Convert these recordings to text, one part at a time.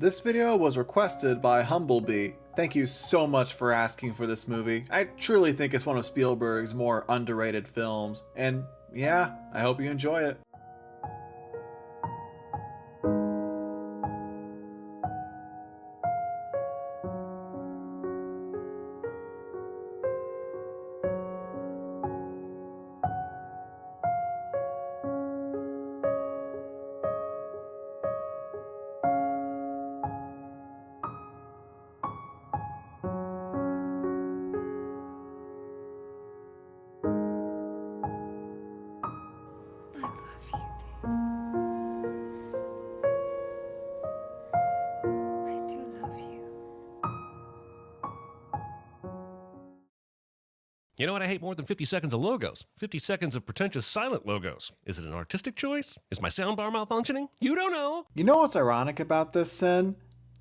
This video was requested by Humblebee. Thank you so much for asking for this movie. I truly think it's one of Spielberg's more underrated films, and yeah, I hope you enjoy it. You know what I hate more than 50 seconds of logos? 50 seconds of pretentious silent logos. Is it an artistic choice? Is my soundbar malfunctioning? You don't know! You know what's ironic about this, Sin?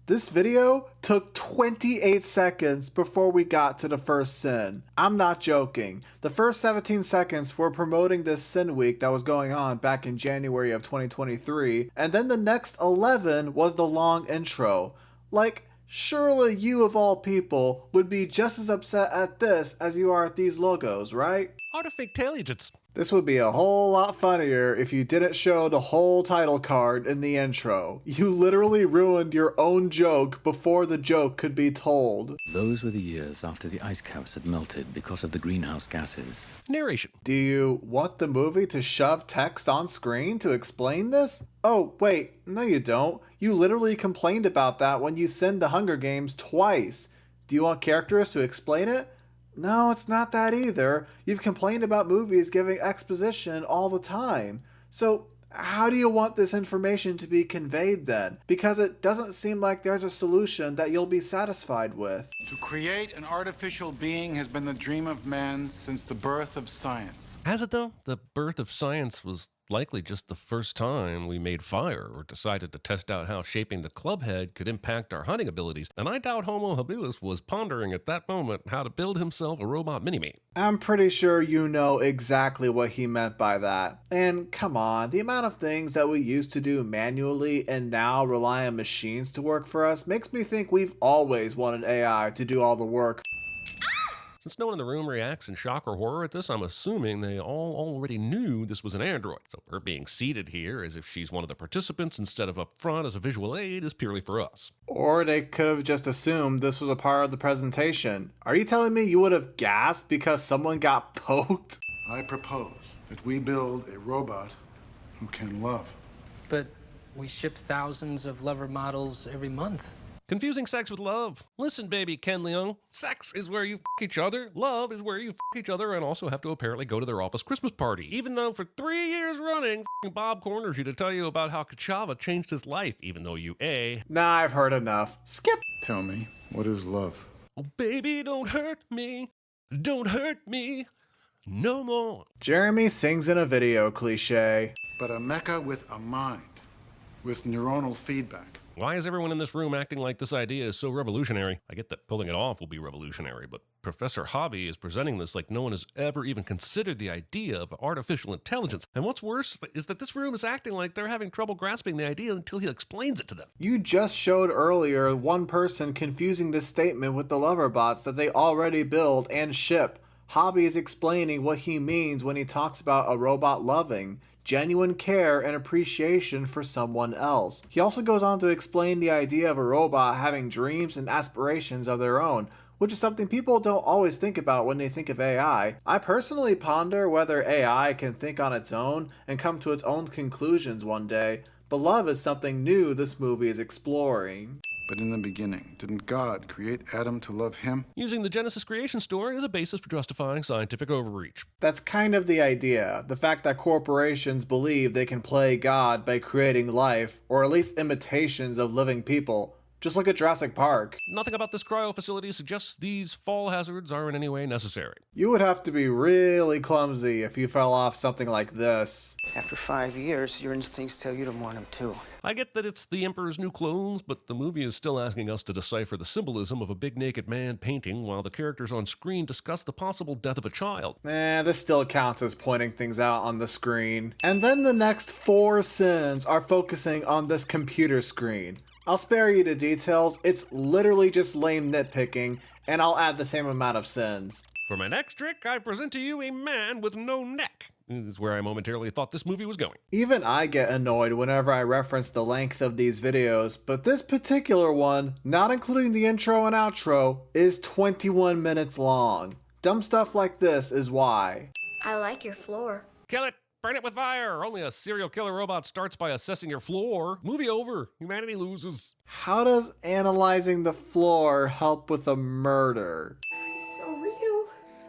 This video took 28 seconds before we got to the first sin. I'm not joking. The first 17 seconds were promoting this Sin Week that was going on back in January of 2023, and then the next 11 was the long intro. Like, surely you of all people would be just as upset at this as you are at these logos, right? Artificial. This would be a whole lot funnier if you didn't show the whole title card in the intro. You literally ruined your own joke before the joke could be told. Those were the years after the ice caps had melted because of the greenhouse gases. Narration. Do you want the movie to shove text on screen to explain this? Oh, wait, no you don't. You literally complained about that when you sinned the Hunger Games twice. Do you want characters to explain it? No, it's not that either. You've complained about movies giving exposition all the time. So, how do you want this information to be conveyed then? Because it doesn't seem like there's a solution that you'll be satisfied with. To create an artificial being has been the dream of man since the birth of science. Has it though? The birth of science was likely just the first time we made fire or decided to test out how shaping the club head could impact our hunting abilities, and I doubt Homo habilis was pondering at that moment how to build himself a robot mini-me. I'm pretty sure you know exactly what he meant by that. And come on, the amount of things that we used to do manually and now rely on machines to work for us makes me think we've always wanted AI to do all the work. Since no one in the room reacts in shock or horror at this, I'm assuming they all already knew this was an android. So her being seated here as if she's one of the participants instead of up front as a visual aid is purely for us. Or they could have just assumed this was a part of the presentation. Are you telling me you would have gasped because someone got poked? I propose that we build a robot who can love. But we ship thousands of lover models every month. Confusing sex with love. Listen, baby Ken Leung, sex is where you f*** each other, love is where you f*** each other, and also have to apparently go to their office Christmas party, even though for 3 years running, Bob corners you to tell you about how Kachava changed his life, even though you Nah, I've heard enough. Skip! Tell me, what is love? Oh, baby, don't hurt me no more. Jeremy sings in a video cliche. But a mecha with a mind, with neuronal feedback. Why is everyone in this room acting like this idea is so revolutionary? I get that pulling it off will be revolutionary, but Professor Hobby is presenting this like no one has ever even considered the idea of artificial intelligence. And what's worse is that this room is acting like they're having trouble grasping the idea until he explains it to them. You just showed earlier one person confusing this statement with the lover bots that they already build and ship. Hobby is explaining what he means when he talks about a robot loving genuine care and appreciation for someone else. He also goes on to explain the idea of a robot having dreams and aspirations of their own, which is something people don't always think about when they think of AI. I personally ponder whether AI can think on its own and come to its own conclusions one day, but love is something new this movie is exploring. But in the beginning, didn't God create Adam to love him? Using the Genesis creation story as a basis for justifying scientific overreach. That's kind of the idea. The fact that corporations believe they can play God by creating life, or at least imitations of living people. Just look at Jurassic Park. Nothing about this cryo facility suggests these fall hazards are in any way necessary. You would have to be really clumsy if you fell off something like this. After 5 years, your instincts tell you to mourn him too. I get that it's the Emperor's New Clothes, but the movie is still asking us to decipher the symbolism of a big naked man painting while the characters on screen discuss the possible death of a child. This still counts as pointing things out on the screen. And then the next 4 sins are focusing on this computer screen. I'll spare you the details, it's literally just lame nitpicking, and I'll add the same amount of sins. For my next trick, I present to you a man with no neck. This is where I momentarily thought this movie was going. Even I get annoyed whenever I reference the length of these videos, but this particular one, not including the intro and outro, is 21 minutes long. Dumb stuff like this is why. I like your floor. Kill it! Burn it with fire! Only a serial killer robot starts by assessing your floor. Movie over. Humanity loses. How does analyzing the floor help with a murder? He's so real.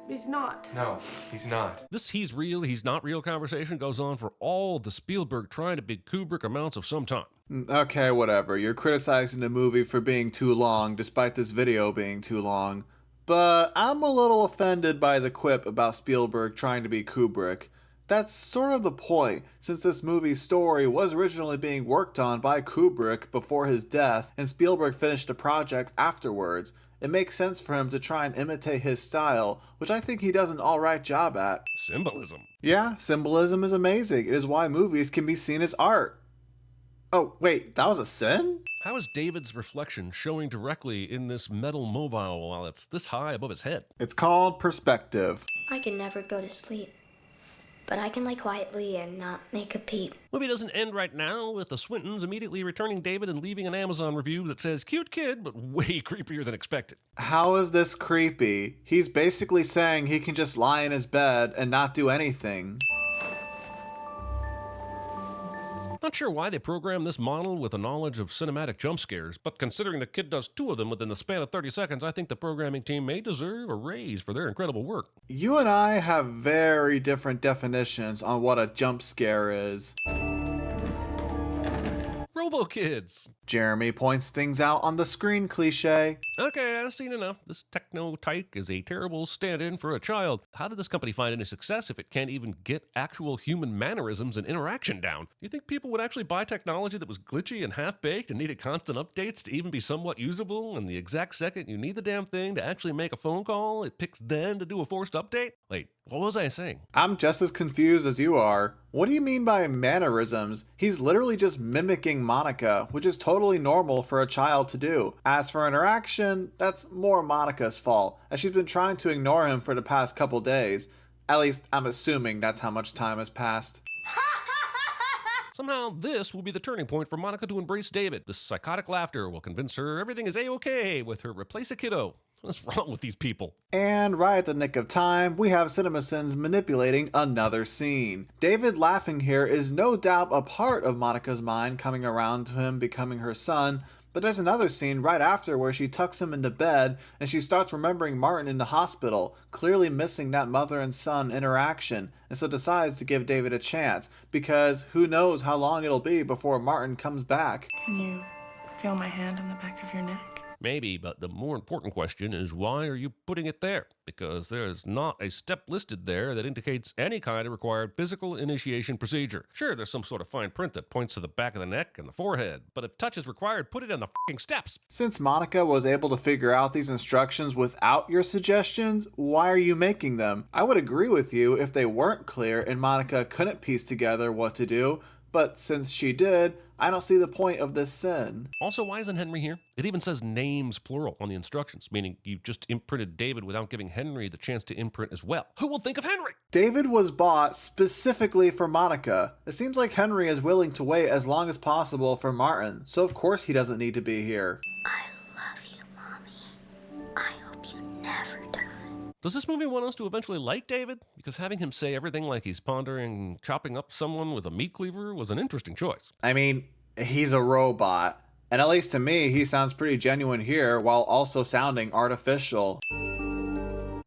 He's not. No, he's not. This he's real, he's not real conversation goes on for all the Spielberg trying to be Kubrick amounts of some time. Okay, whatever. You're criticizing the movie for being too long, despite this video being too long. But I'm a little offended by the quip about Spielberg trying to be Kubrick. That's sort of the point, since this movie's story was originally being worked on by Kubrick before his death, and Spielberg finished the project afterwards. It makes sense for him to try and imitate his style, which I think he does an alright job at. Symbolism. Yeah, symbolism is amazing. It is why movies can be seen as art. Oh, wait, that was a sin? How is David's reflection showing directly in this metal mobile while it's this high above his head? It's called perspective. I can never go to sleep, but I can lay quietly and not make a peep. Movie doesn't end right now with the Swintons immediately returning David and leaving an Amazon review that says, cute kid, but way creepier than expected. How is this creepy? He's basically saying he can just lie in his bed and not do anything. Not sure why they programmed this model with a knowledge of cinematic jump scares, but considering the kid does 2 of them within the span of 30 seconds, I think the programming team may deserve a raise for their incredible work. You and I have very different definitions on what a jump scare is. Robo-Kids! Jeremy points things out on the screen cliche. Okay, I've seen enough. This techno-tyke is a terrible stand-in for a child. How did this company find any success if it can't even get actual human mannerisms and interaction down? Do you think people would actually buy technology that was glitchy and half-baked and needed constant updates to even be somewhat usable? And the exact second you need the damn thing to actually make a phone call, it picks then to do a forced update? Wait, what was I saying? I'm just as confused as you are. What do you mean by mannerisms? He's literally just mimicking Monica, which is totally normal for a child to do. As for interaction, that's more Monica's fault, as she's been trying to ignore him for the past couple days. At least, I'm assuming that's how much time has passed. Somehow, this will be the turning point for Monica to embrace David. This psychotic laughter will convince her everything is A-okay with her replace a kiddo. What's wrong with these people? And right at the nick of time, we have CinemaSins manipulating another scene. David laughing here is no doubt a part of Monica's mind coming around to him becoming her son, but there's another scene right after where she tucks him into bed and she starts remembering Martin in the hospital, clearly missing that mother and son interaction, and so decides to give David a chance, because who knows how long it'll be before Martin comes back. Can you feel my hand on the back of your neck? Maybe, but the more important question is why are you putting it there? Because there is not a step listed there that indicates any kind of required physical initiation procedure. Sure, there's some sort of fine print that points to the back of the neck and the forehead, but if touch is required, put it in the f***ing steps. Since Monica was able to figure out these instructions without your suggestions, why are you making them? I would agree with you if they weren't clear and Monica couldn't piece together what to do, but since she did, I don't see the point of this sin. Also, why isn't Henry here? It even says names plural on the instructions, meaning you just imprinted David without giving Henry the chance to imprint as well. Who will think of Henry? David was bought specifically for Monica. It seems like Henry is willing to wait as long as possible for Martin, so of course he doesn't need to be here. I love you, Mommy. I hope you never die. Does this movie want us to eventually like David? Because having him say everything like he's pondering chopping up someone with a meat cleaver was an interesting choice. I mean, he's a robot. And at least to me, he sounds pretty genuine here while also sounding artificial.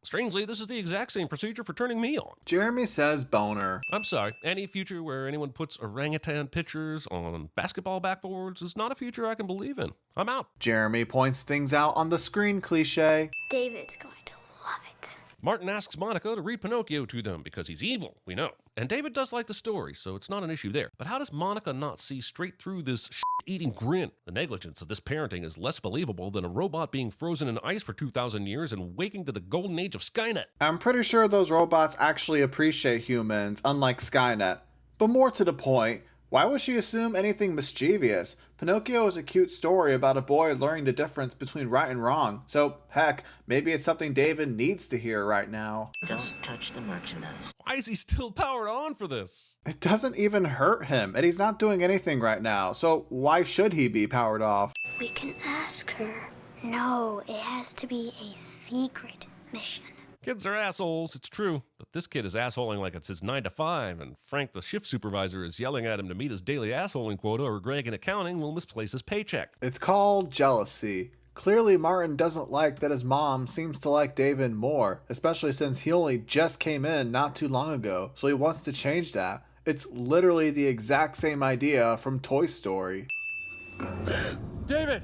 Strangely, this is the exact same procedure for turning me on. Jeremy says boner. I'm sorry, any future where anyone puts orangutan pictures on basketball backboards is not a future I can believe in. I'm out. Jeremy points things out on the screen cliche. David's going to love it. Martin asks Monica to read Pinocchio to them because he's evil, we know. And David does like the story, so it's not an issue there. But how does Monica not see straight through this shit-eating grin? The negligence of this parenting is less believable than a robot being frozen in ice for 2,000 years and waking to the golden age of Skynet. I'm pretty sure those robots actually appreciate humans, unlike Skynet. But more to the point, why would she assume anything mischievous? Pinocchio is a cute story about a boy learning the difference between right and wrong, so heck, maybe it's something David needs to hear right now. Don't touch the merchandise. Why is he still powered on for this? It doesn't even hurt him, and he's not doing anything right now, so why should he be powered off? We can ask her. No, it has to be a secret mission. Kids are assholes, it's true. But this kid is assholing like it's his 9 to 5, and Frank, the shift supervisor, is yelling at him to meet his daily assholing quota, or Greg in accounting will misplace his paycheck. It's called jealousy. Clearly, Martin doesn't like that his mom seems to like David more, especially since he only just came in not too long ago, so he wants to change that. It's literally the exact same idea from Toy Story. David!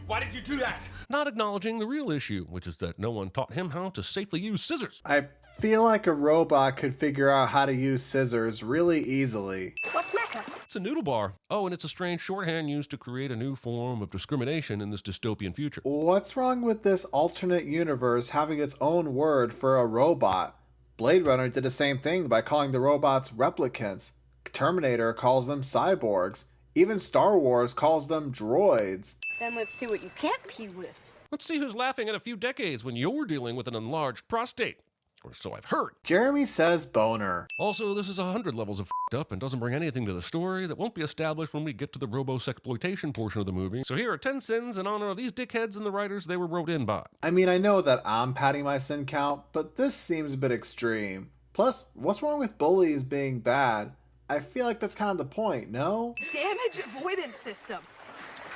Why did you do that? Not acknowledging the real issue, which is that no one taught him how to safely use scissors. I feel like a robot could figure out how to use scissors really easily. What's Mecca? It's a noodle bar. Oh, and it's a strange shorthand used to create a new form of discrimination in this dystopian future. What's wrong with this alternate universe having its own word for a robot? Blade Runner did the same thing by calling the robots replicants. Terminator calls them cyborgs. Even Star Wars calls them droids. Then let's see what you can't pee with. Let's see who's laughing in a few decades when you're dealing with an enlarged prostate. Or so I've heard. Jeremy says boner. Also, this is 100 levels of f***ed up and doesn't bring anything to the story that won't be established when we get to the robo-sexploitation portion of the movie. So here are 10 sins in honor of these dickheads and the writers they were wrote in by. I mean, I know that I'm padding my sin count, but this seems a bit extreme. Plus, what's wrong with bullies being bad? I feel like that's kind of the point, no? Damage avoidance system.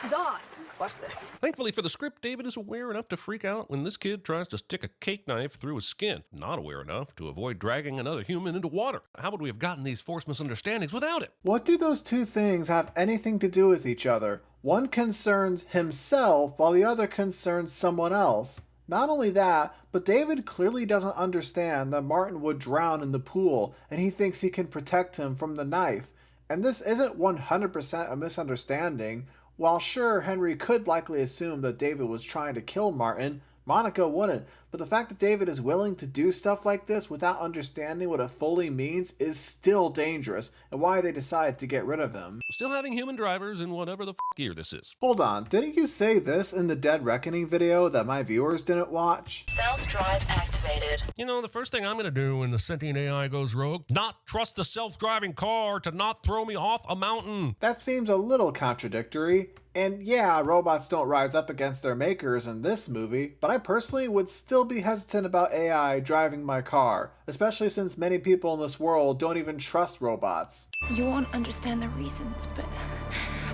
DOS. Watch this. Thankfully for the script, David is aware enough to freak out when this kid tries to stick a cake knife through his skin. Not aware enough to avoid dragging another human into water. How would we have gotten these forced misunderstandings without it? What do those two things have anything to do with each other? One concerns himself while the other concerns someone else. Not only that, but David clearly doesn't understand that Martin would drown in the pool and he thinks he can protect him from the knife. And this isn't 100% a misunderstanding. While sure, Henry could likely assume that David was trying to kill Martin, Monica wouldn't. But the fact that David is willing to do stuff like this without understanding what it fully means is still dangerous, and why they decide to get rid of him. Still having human drivers in whatever the year this is. Hold on, didn't you say this in the Dead Reckoning video that my viewers didn't watch? Self-drive activated. You know, the first thing I'm going to do when the sentient AI goes rogue, not trust the self-driving car to not throw me off a mountain. That seems a little contradictory. And yeah, robots don't rise up against their makers in this movie, but I personally would still be hesitant about AI driving my car, especially since many people in this world don't even trust robots. You won't understand the reasons, but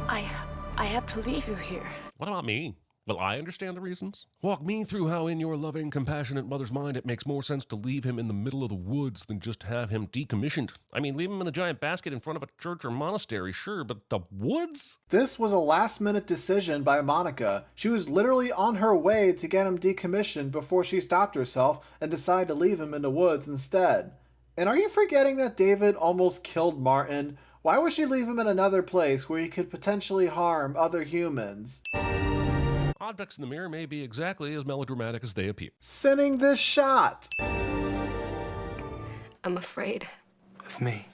I have to leave you here. What about me? Will I understand the reasons? Walk me through how in your loving, compassionate mother's mind it makes more sense to leave him in the middle of the woods than just have him decommissioned. I mean, leave him in a giant basket in front of a church or monastery, sure, but the woods? This was a last-minute decision by Monica. She was literally on her way to get him decommissioned before she stopped herself and decided to leave him in the woods instead. And are you forgetting that David almost killed Martin? Why would she leave him in another place where he could potentially harm other humans? Objects in the mirror may be exactly as melodramatic as they appear. Sinning this shot! I'm afraid. Of me?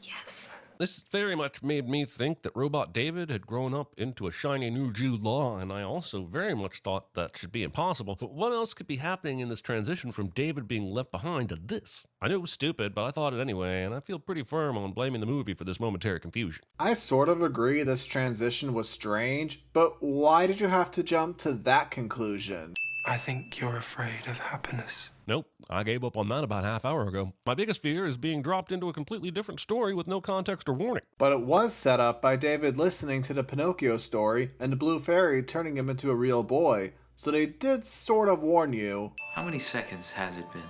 Yes. This very much made me think that Robot David had grown up into a shiny new Jude Law, and I also very much thought that should be impossible. But what else could be happening in this transition from David being left behind to this? I knew it was stupid, but I thought it anyway, and I feel pretty firm on blaming the movie for this momentary confusion. I sort of agree this transition was strange, but why did you have to jump to that conclusion? I think you're afraid of happiness. Nope, I gave up on that about half hour ago. My biggest fear is being dropped into a completely different story with no context or warning. But it was set up by David listening to the Pinocchio story and the Blue Fairy turning him into a real boy, so they did sort of warn you. How many seconds has it been?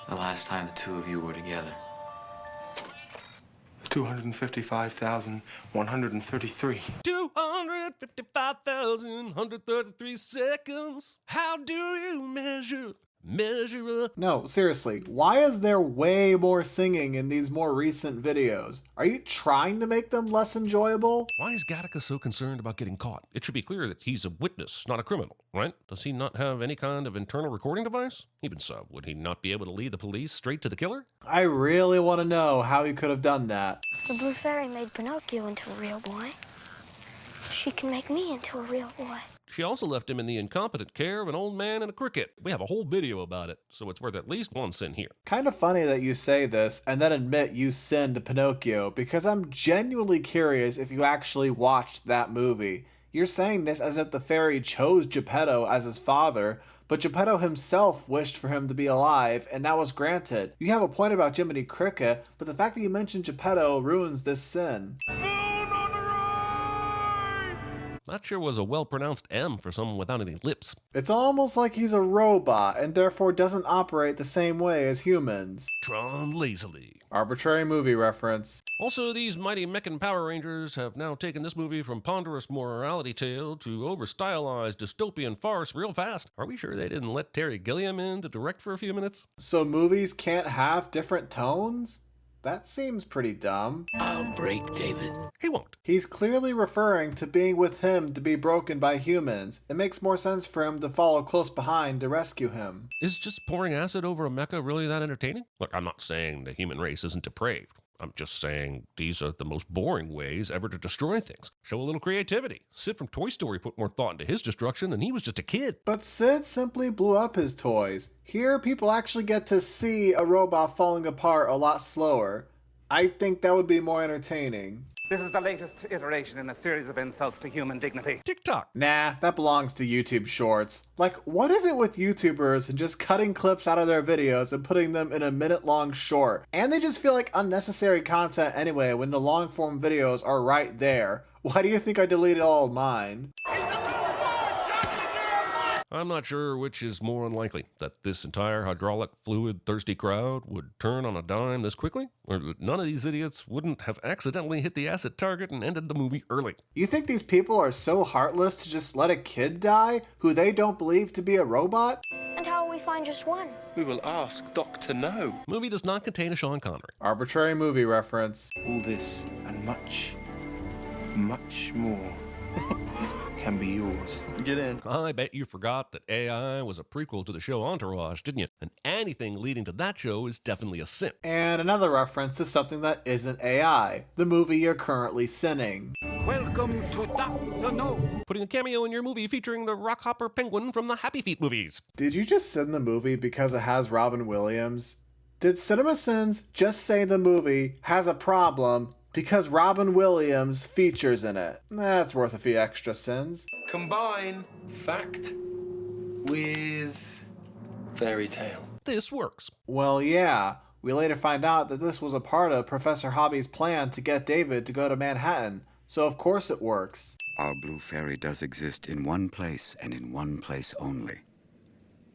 The last time the two of you were together? 255,133. 255,133 seconds. How do you measure measure up. No, seriously, why is there way more singing in these more recent videos? Are you trying to make them less enjoyable? Why is Gattaca so concerned about getting caught? It should be clear that he's a witness, not a criminal, right? Does he not have any kind of internal recording device? Even so, would he not be able to lead the police straight to the killer? I really want to know how he could have done that. The Blue Fairy made Pinocchio into a real boy. She can make me into a real boy. She also left him in the incompetent care of an old man and a cricket. We have a whole video about it, so it's worth at least one sin here. Kind of funny that you say this and then admit you sinned Pinocchio, because I'm genuinely curious if you actually watched that movie. You're saying this as if the fairy chose Geppetto as his father, but Geppetto himself wished for him to be alive, and that was granted. You have a point about Jiminy Cricket, but the fact that you mentioned Geppetto ruins this sin. That sure was a well-pronounced M for someone without any lips. It's almost like he's a robot, and therefore doesn't operate the same way as humans. Tron lazily. Arbitrary movie reference. Also, these mighty mechan Power Rangers have now taken this movie from ponderous morality tale to over-stylized dystopian farce real fast. Are we sure they didn't let Terry Gilliam in to direct for a few minutes? So movies can't have different tones? That seems pretty dumb. I'll break David. He won't. He's clearly referring to being with him to be broken by humans. It makes more sense for him to follow close behind to rescue him. Is just pouring acid over a mecha really that entertaining? Look, I'm not saying the human race isn't depraved. I'm just saying these are the most boring ways ever to destroy things. Show a little creativity. Sid from Toy Story put more thought into his destruction, and he was just a kid. But Sid simply blew up his toys. Here, people actually get to see a robot falling apart a lot slower. I think that would be more entertaining. This is the latest iteration in a series of insults to human dignity. TikTok. Nah, that belongs to YouTube Shorts. Like, what is it with YouTubers and just cutting clips out of their videos and putting them in a minute-long short? And they just feel like unnecessary content anyway when the long-form videos are right there. Why do you think I deleted all of mine? I'm not sure which is more unlikely, that this entire hydraulic fluid thirsty crowd would turn on a dime this quickly, or that none of these idiots wouldn't have accidentally hit the acid target and ended the movie early. You think these people are so heartless to just let a kid die who they don't believe to be a robot? And how will we find just one? We will ask Dr. No. Movie does not contain a Sean Connery. Arbitrary movie reference. All this and much, much more can be yours. Get in. I bet you forgot that AI was a prequel to the show Entourage, didn't you? And anything leading to that show is definitely a sin. And another reference to something that isn't AI, the movie you're currently sinning. Welcome to Dr. No. Putting a cameo in your movie featuring the Rockhopper Penguin from the Happy Feet movies. Did you just sin the movie because it has Robin Williams? Did CinemaSins just say the movie has a problem because Robin Williams features in it? That's worth a few extra sins. Combine fact with fairy tale. This works. Well, yeah. We later find out that this was a part of Professor Hobby's plan to get David to go to Manhattan, so of course it works. Our blue fairy does exist in one place and in one place only.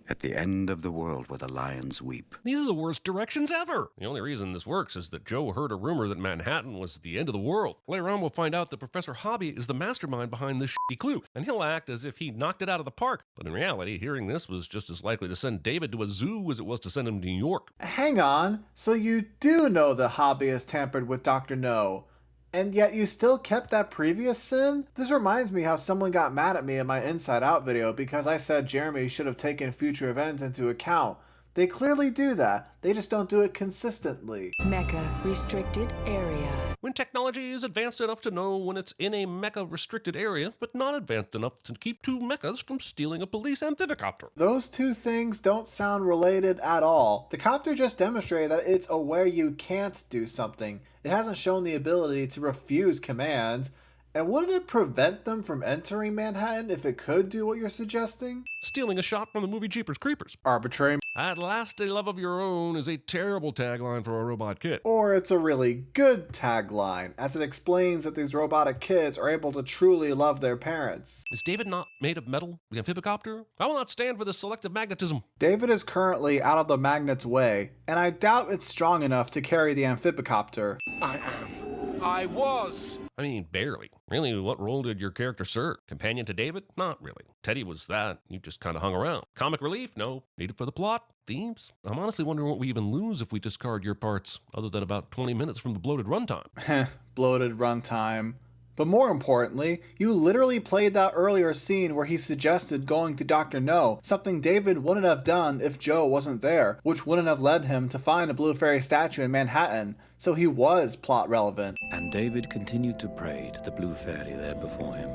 At the end of the world where the lions weep. These are the worst directions ever. The only reason this works is that Joe heard a rumor that Manhattan was the end of the world. Later on, we'll find out that Professor Hobby is the mastermind behind this shitty clue, and he'll act as if he knocked it out of the park. But in reality, hearing this was just as likely to send David to a zoo as it was to send him to New York. Hang on, so you do know that Hobby has tampered with Dr. No, and yet you still kept that previous sin? This reminds me how someone got mad at me in my Inside Out video because I said Jeremy should have taken future events into account. They clearly do that, they just don't do it consistently. Mecha restricted area. When technology is advanced enough to know when it's in a mecha restricted area, but not advanced enough to keep two mechas from stealing a police amphibicopter. Those two things don't sound related at all. The copter just demonstrated that it's aware you can't do something. It hasn't shown the ability to refuse commands. And wouldn't it prevent them from entering Manhattan if it could do what you're suggesting? Stealing a shot from the movie Jeepers Creepers. Arbitrary. At last a love of your own is a terrible tagline for a robot kid. Or it's a really good tagline, as it explains that these robotic kids are able to truly love their parents. Is David not made of metal, the amphibicopter? I will not stand for this selective magnetism. David is currently out of the magnet's way, and I doubt it's strong enough to carry the amphibicopter. I am I was. I mean, barely. Really, what role did your character serve? Companion to David? Not really. Teddy was that. You just kind of hung around. Comic relief? No. Needed for the plot? Themes? I'm honestly wondering what we even lose if we discard your parts, other than about 20 minutes from the bloated runtime. Bloated runtime. But more importantly, you literally played that earlier scene where he suggested going to Dr. No, something David wouldn't have done if Joe wasn't there, which wouldn't have led him to find a Blue Fairy statue in Manhattan, so he was plot relevant. And David continued to pray to the Blue Fairy there before him.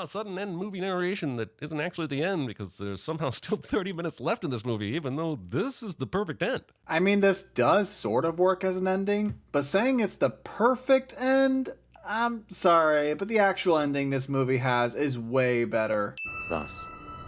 Sudden end movie narration that isn't actually the end because there's somehow still 30 minutes left in this movie, even though this is the perfect end. I mean, this does sort of work as an ending, but saying it's the perfect end? I'm sorry, but the actual ending this movie has is way better. Thus,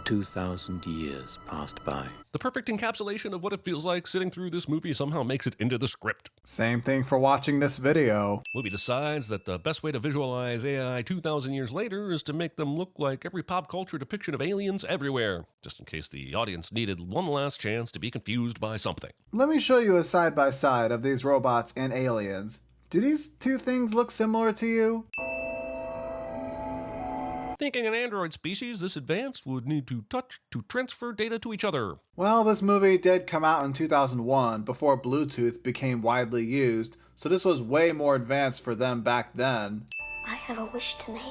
2,000 years passed by. The perfect encapsulation of what it feels like sitting through this movie somehow makes it into the script. Same thing for watching this video. Movie decides that the best way to visualize AI 2,000 years later is to make them look like every pop culture depiction of aliens everywhere, just in case the audience needed one last chance to be confused by something. Let me show you a side-by-side of these robots and aliens. Do these two things look similar to you? Thinking an android species this advanced would need to touch to transfer data to each other. Well, this movie did come out in 2001, before Bluetooth became widely used, so this was way more advanced for them back then. I have a wish to make.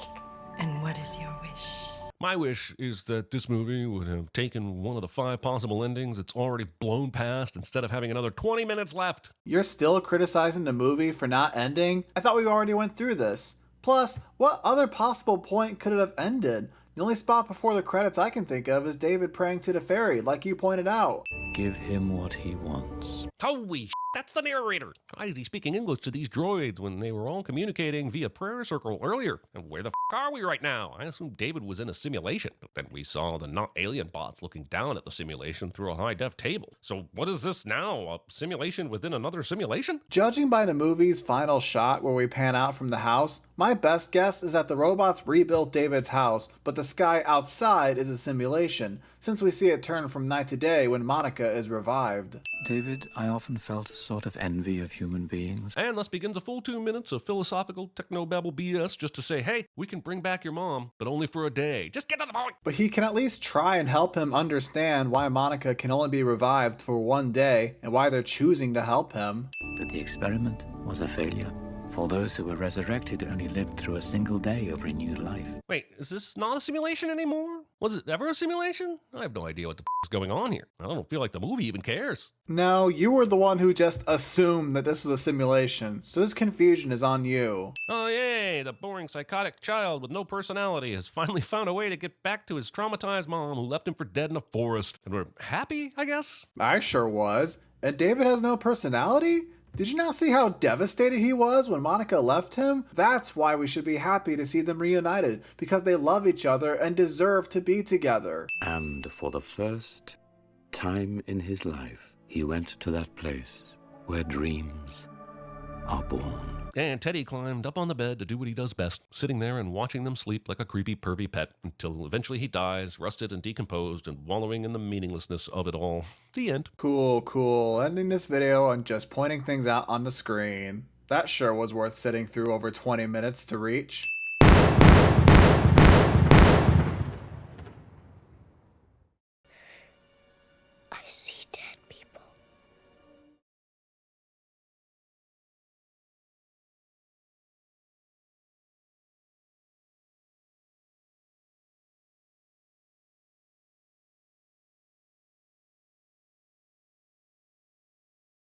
And what is your wish? My wish is that this movie would have taken one of the 5 possible endings it's already blown past instead of having another 20 minutes left. You're still criticizing the movie for not ending? I thought we already went through this. Plus, what other possible point could it have ended? The only spot before the credits I can think of is David praying to the fairy, like you pointed out. Give him what he wants. Holy shit, that's the narrator! Why is he speaking English to these droids when they were all communicating via prayer circle earlier? And where the are we right now? I assume David was in a simulation, but then we saw the not alien bots looking down at the simulation through a high-def table. So what is this now? A simulation within another simulation? Judging by the movie's final shot where we pan out from the house, my best guess is that the robots rebuilt David's house, but the sky outside is a simulation, since we see it turn from night to day when Monica is revived. David, I often felt a sort of envy of human beings. And thus begins a full 2 minutes of philosophical technobabble BS just to say, hey, we can bring back your mom, but only for a day. Just get to the point! But he can at least try and help him understand why Monica can only be revived for one day and why they're choosing to help him. But the experiment was a failure. For those who were resurrected only lived through a single day of renewed life. Wait, is this not a simulation anymore? Was it ever a simulation? I have no idea what the is going on here. I don't feel like the movie even cares. No, you were the one who just assumed that this was a simulation, so this confusion is on you. Oh yay, the boring psychotic child with no personality has finally found a way to get back to his traumatized mom who left him for dead in a forest. And we're happy, I guess? I sure was. And David has no personality? Did you not see how devastated he was when Monica left him? That's why we should be happy to see them reunited, because they love each other and deserve to be together. And for the first time in his life, he went to that place where dreams are born. And Teddy climbed up on the bed to do what he does best, sitting there and watching them sleep like a creepy, pervy pet, until eventually he dies, rusted and decomposed, and wallowing in the meaninglessness of it all. The end. Cool. Ending this video and just pointing things out on the screen. That sure was worth sitting through over 20 minutes to reach.